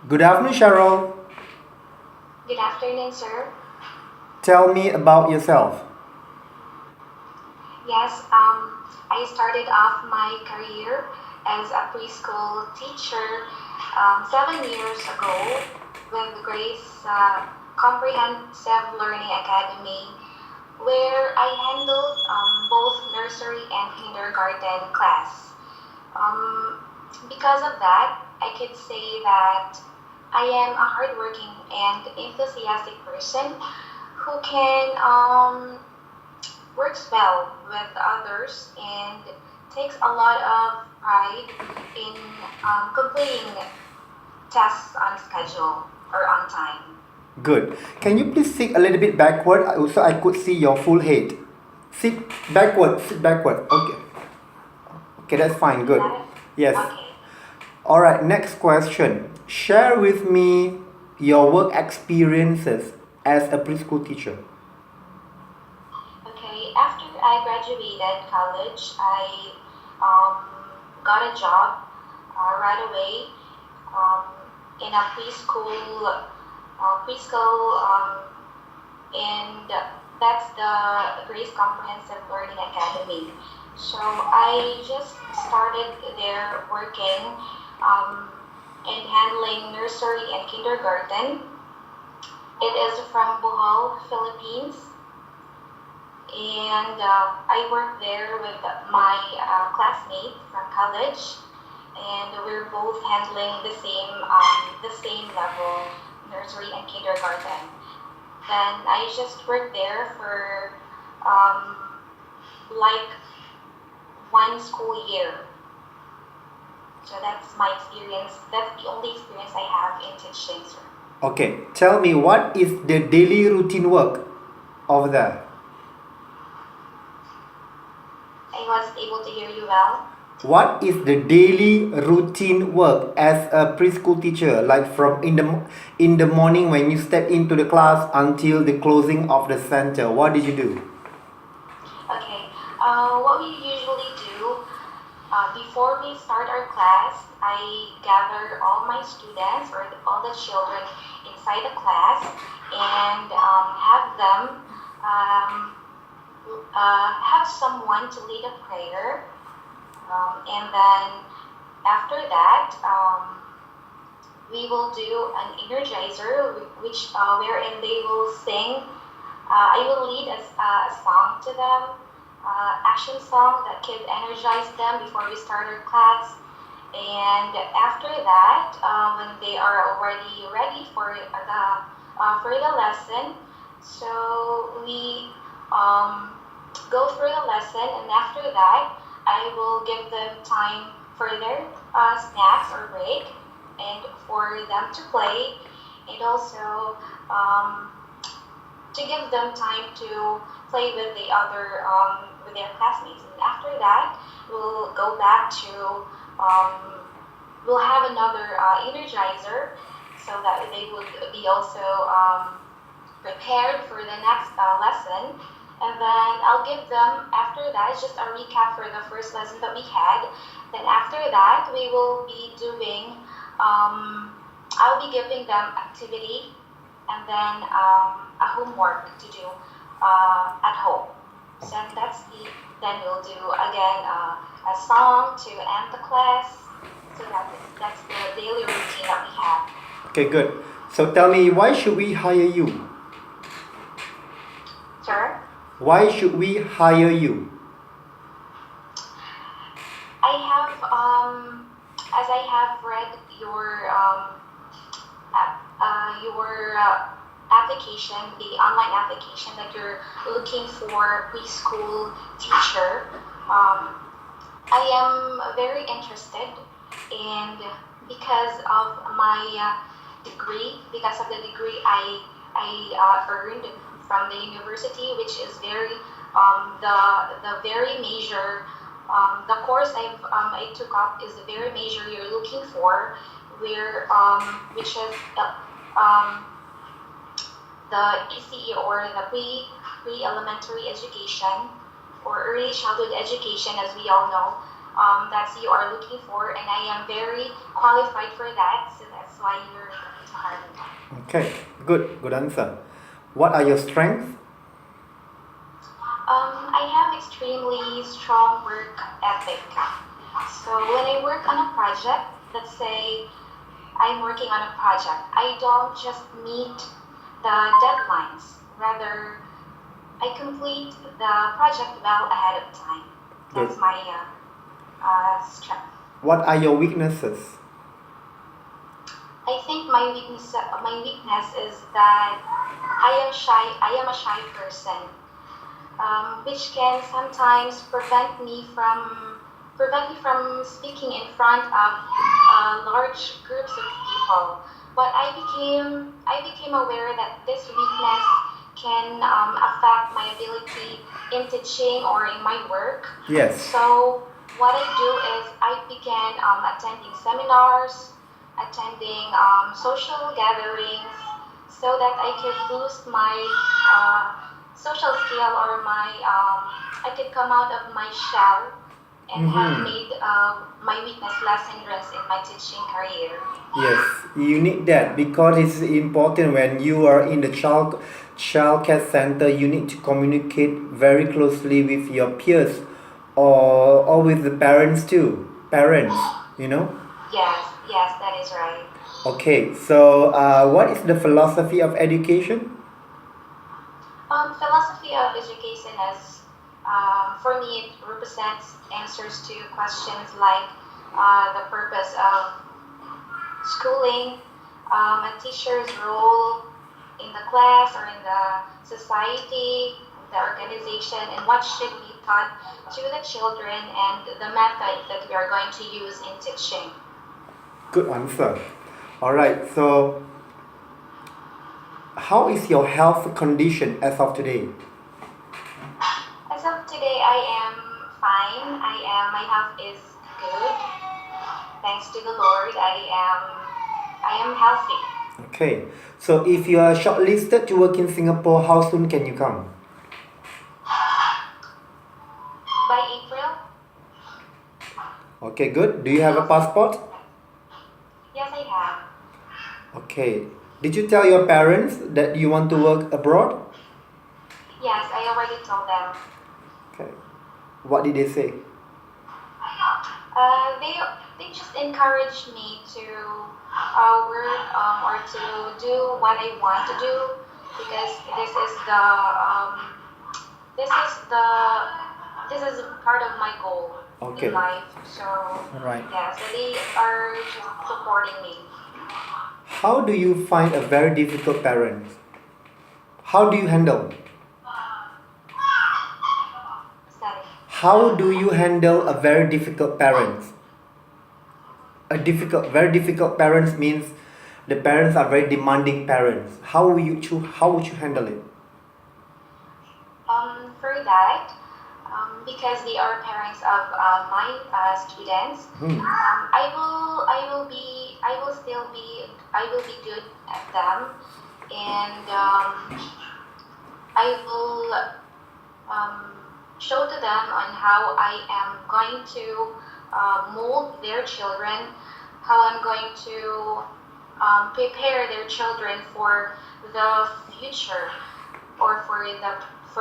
Good afternoon, Cheryl. Good afternoon, sir. Tell me about yourself. Yes, I started off my career as a preschool teacher 7 years ago with Grace Comprehensive Learning Academy, where I handled both nursery and kindergarten class. Um, because of that, I could say that I am a hardworking and enthusiastic person who can works well with others and takes a lot of pride in completing tasks on schedule or on time. Good. Can you please sit a little bit backward so I could see your full head? Sit backward, sit backward. Okay. Okay, that's fine. Is Good. that it? Yes. Okay. All right, next question. Share with me your work experiences as a preschool teacher. Okay. After I graduated college, I um, got a job right away um, in a preschool, and that's the Grace Comprehensive Learning Academy. So I just started there working um, and handling nursery and kindergarten. It is from Bohol, Philippines, and I worked there with my classmate from college, and we're both handling the same level, nursery and kindergarten. Then I just worked there for um, like 1 school year. So that's my experience. That's the only experience I have in teaching, sir. Okay, tell me what is the daily routine work over there? I was able to hear you well. What is the daily routine work as a preschool teacher, like from in the morning when you step into the class until the closing of the center? What did you do? Okay. What we usually do before we start our class, I gather all my students or all the children inside the class and have them um, have someone to lead a prayer. And then after that, we will do an energizer, which wherein they will sing. I will lead a song to them, action song that could energize them before we start our class. And after that, when they are already ready for the lesson, so we um, go through the lesson, and after that, I will give them time for their snacks or break, and for them to play, and also um, to give them time to play with the other with their classmates. And after that, we'll go back to um, we'll have another energizer so that they would be also prepared for the next lesson. And then I'll give them, after that, it's just a recap for the first lesson that we had. Then after that, we will be doing, I'll be giving them activity and then a homework to do at home. So then we'll do again a song to end the class. So that's the daily routine that we have. Okay, good. So tell me, why should we hire you? Sir? Why should we hire you? I have, as I have read your application, the online application that you're looking for preschool teacher. I am very interested, and because of my degree, because of the degree I earned from the university, which is very the very major the course I took up is the very major you're looking for, where which is um, the ECE or the pre elementary education or early childhood education, as we all know. that you are looking for, and I am very qualified for that. So that's why you're going to hire me. Okay, good answer. What are your strengths? I have extremely strong work ethic. So when I work on a project, let's say I'm working on a project, I don't just meet the deadlines. Rather, I complete the project well ahead of time. Good. That's my strength. What are your weaknesses? I think my weakness is that I am shy. I am a shy person, which can sometimes prevent me from speaking in front of large groups of people. But I became aware that this weakness can affect my ability in teaching or in my work. Yes. So what I do is I began attending seminars, attending social gatherings, so that I could boost my social skill, or I could come out of my shell and have made my weakness less hindrance in my teaching career. Yes, you need that because it's important when you are in the child care center. You need to communicate very closely with your peers, or with the parents too. Parents, you know. Yes, yes, that is right. Okay, so what is the philosophy of education? Philosophy of education is, for me, it represents answers to questions like the purpose of schooling, a teacher's role in the class or in the society, the organization, and what should be taught to the children, and the method that we are going to use in teaching. Good answer. All right, so how is your health condition as of today? As of today, I am fine. My health is good. Thanks to the Lord, I am healthy. Okay, so if you are shortlisted to work in Singapore, how soon can you come? By April, Okay, good. Do you have a passport? yes, I have. Okay. Did you tell your parents that you want to work abroad? Yes, I already told them. Okay. What did they say? They just encouraged me to work, or to do what I want to do, because this is the this is part of my goal Okay. in life. So Alright. yeah, so they are just supporting me. How do you find a very difficult parent? How do you handle? Study. How do you handle a very difficult parent? Very difficult parents means the parents are very demanding parents. How would you handle it? For that, because they are parents of my students, I will be good at them, and I will show to them on how I am going to mold their children, how I'm going to prepare their children for the future, or for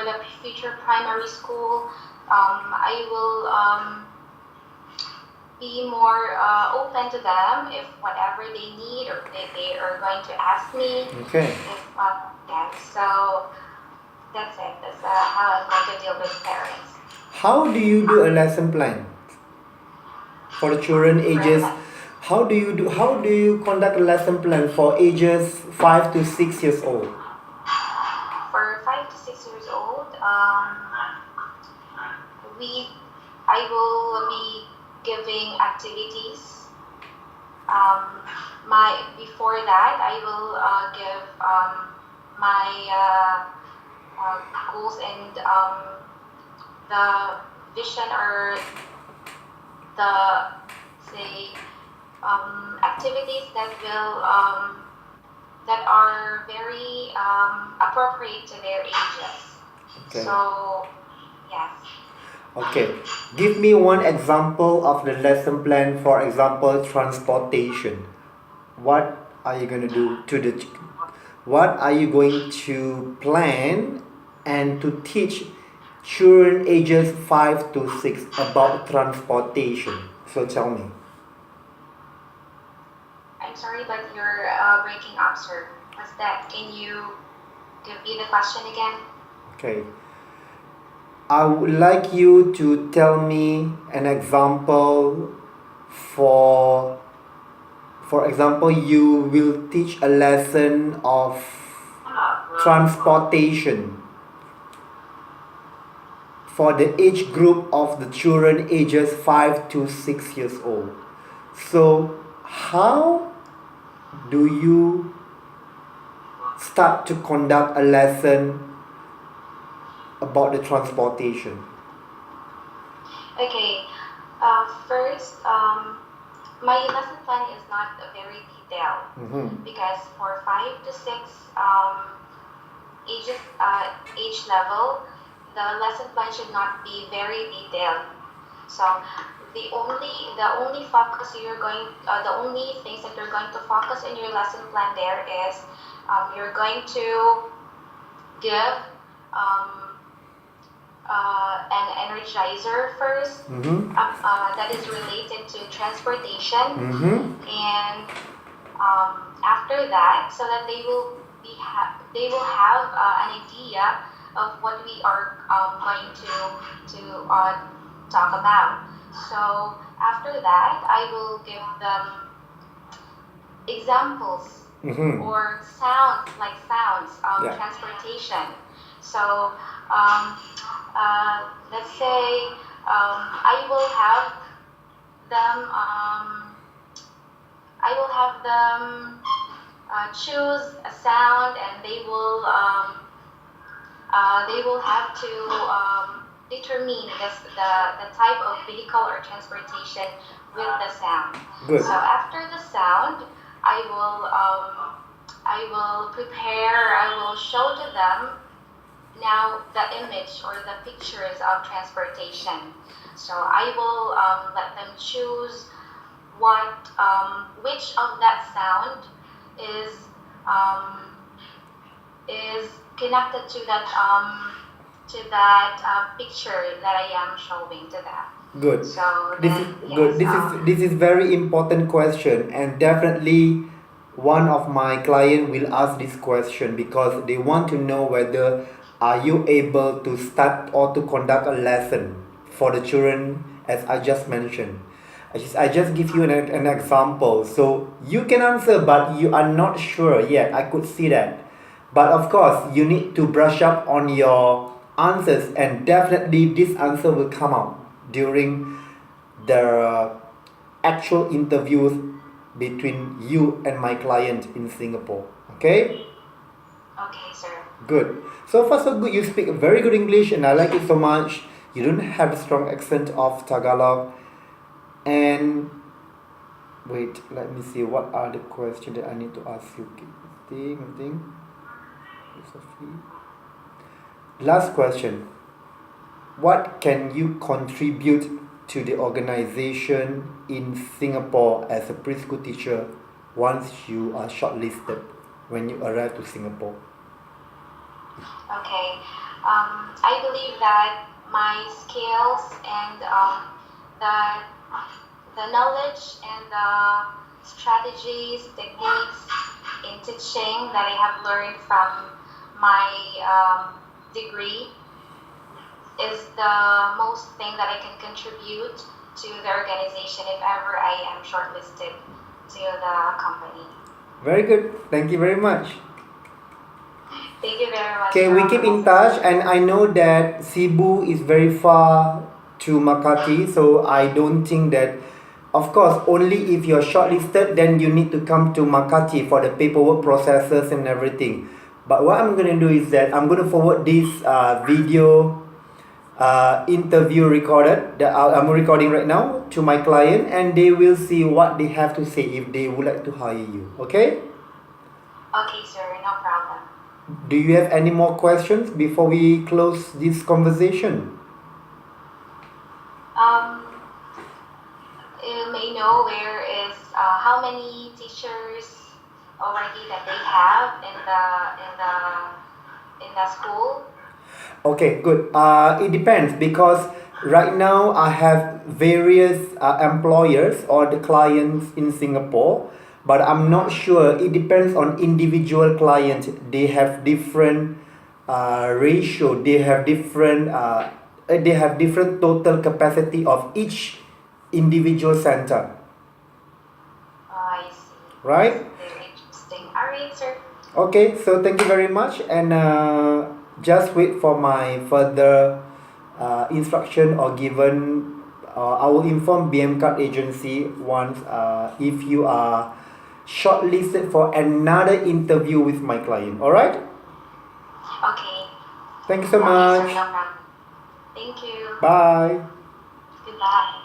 the future primary school. I will be more open to them if whatever they need, or they are going to ask me. Okay. If yeah, so that's it. That's how I'm going to deal with parents. How do you do a lesson plan for the children ages? How do you conduct a lesson plan for ages 5 to 6 years old? For 5 to 6 years old, I will be giving activities. Before that, I will give my goals, and the vision, or the, say, activities that are very appropriate to their ages. Okay. So yes. Okay, give me one example of the lesson plan, for example, transportation. What are you going to do to the what are you going to plan and to teach children ages 5 to 6 about transportation? So tell me. I'm sorry, but you're breaking up, sir. What's that? Can you give me the question again? Okay. I would like you to tell me an example for for example, you will teach a lesson of transportation for the age group of the children ages 5 to 6 years old. So, how do you start to conduct a lesson about the transportation? Okay. First, my lesson plan is not very detailed Mm-hmm. because for 5 to 6 ages, age level, the lesson plan should not be very detailed. So the only focus you're going, the only things that you're going to focus in your lesson plan there is you're going to give um, an energizer first Mm-hmm. that is related to transportation, Mm-hmm. and after that, so that they will have an idea of what we are going to talk about. So after that, I will give them examples Mm-hmm. or sounds, like sounds of Yeah. transportation. So let's say I will have them. I will have them choose a sound, and they will have to determine the type of vehicle or transportation with the sound. Good. So after the sound, I will prepare. I will show to them now the image or the pictures of transportation. So I will let them choose which of that sound is um, is connected to that picture that I am showing to them. Good. So This is then good. yes, This is very important question, and definitely one of my client will ask this question because they want to know whether are you able to start or to conduct a lesson for the children as I just mentioned. I just give you an example. So you can answer but you are not sure yet. I could see that. But of course you need to brush up on your answers, and definitely this answer will come out during the actual interviews between you and my client in Singapore. Okay? okay, sir. Good. So far so good. You speak very good English and I like it so much. You don't have a strong accent of Tagalog. And wait, let me see what are the questions that I need to ask you. Think. Sophie. Last question. What can you contribute to the organization in Singapore as a preschool teacher once you are shortlisted when you arrive to Singapore? Okay. I believe that my skills and the the knowledge and the strategies, techniques in teaching that I have learned from my degree is the most thing that I can contribute to the organization if ever I am shortlisted to the company. Very good. Thank you very much. Thank you very much Okay, for we all the keep in touch, messages. and I know that Cebu is very far to Makati, so I don't think that. Of course, only if you're shortlisted, then you need to come to Makati for the paperwork processes and everything. But what I'm gonna do is that I'm gonna forward this video interview recorded that I'm recording right now to my client, and they will see what they have to say if they would like to hire you. Okay? Okay, sir, no problem. Do you have any more questions before we close this conversation? know where is how many teachers already that they have in the school? Okay, good. It depends because right now I have various employers or the clients in Singapore, but I'm not sure. It depends on individual client. They have different ratio. They have different total capacity of each individual center, I see. That's right? very interesting. All right, sir. Okay, so thank you very much, and just wait for my further instruction or given. I will inform BM Card Agency once if you are shortlisted for another interview with my client. All right? Okay. Thank you so Okay, sir. much. No problem. Thank you. Bye. Goodbye.